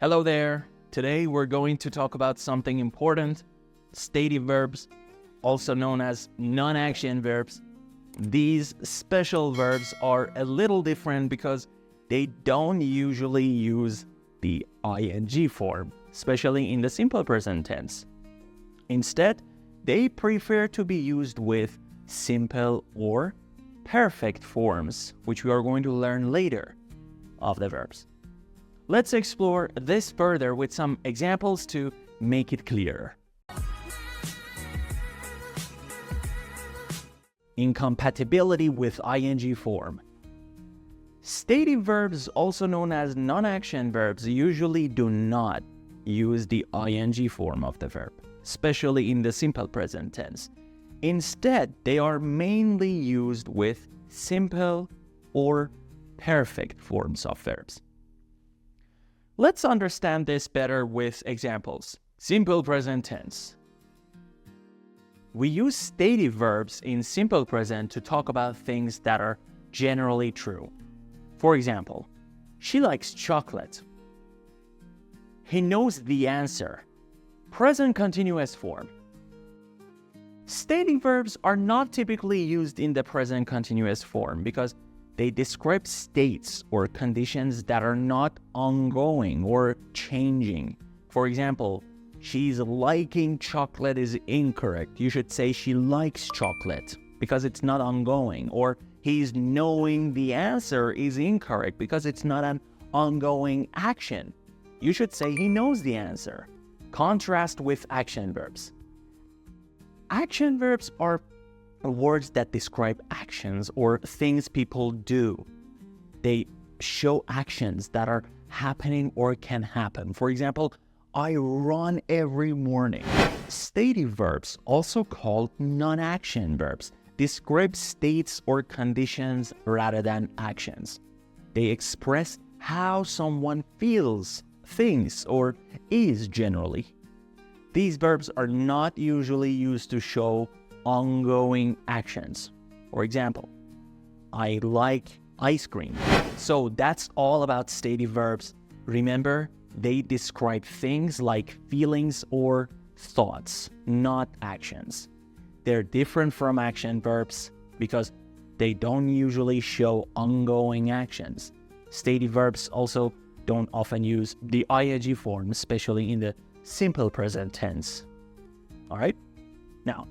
Hello there. Today we're going to talk about something important, stative verbs, also known as non-action verbs. These special verbs are a little different because they don't usually use the ing form, especially in the simple present tense. Instead, they prefer to be used with simple or perfect forms, which we are going to learn later of the verbs. Let's explore this further with some examples to make it clearer. Incompatibility with ing form. Stative verbs, also known as non-action verbs, usually do not use the ing form of the verb, especially in the simple present tense. Instead, they are mainly used with simple or perfect forms of verbs. Let's understand this better with examples. Simple present tense. We use stative verbs in simple present to talk about things that are generally true. For example, she likes chocolate. He knows the answer. Present continuous form. Stative verbs are not typically used in the present continuous form because they describe states or conditions that are not ongoing or changing. For example, she's liking chocolate is incorrect. You should say she likes chocolate because it's not ongoing. Or he's knowing the answer is incorrect because it's not an ongoing action. You should say he knows the answer. Contrast with action verbs. Action verbs are words that describe actions or things people do. They show actions that are happening or can happen. For example, I run every morning. Stative verbs, also called non-action verbs, describe states or conditions rather than actions. They express how someone feels, thinks, or is generally. These verbs are not usually used to show ongoing actions. For example, I like ice cream. So that's all about stative verbs. Remember, they describe things like feelings or thoughts, not actions. They're different from action verbs because they don't usually show ongoing actions. Stative verbs also don't often use the ing form, especially in the simple present tense. All right? Now,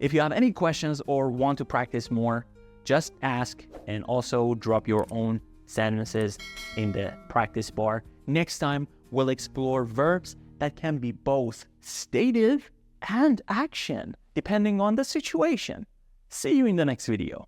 if you have any questions or want to practice more, just ask and also drop your own sentences in the practice bar. Next time, we'll explore verbs that can be both stative and action, depending on the situation. See you in the next video.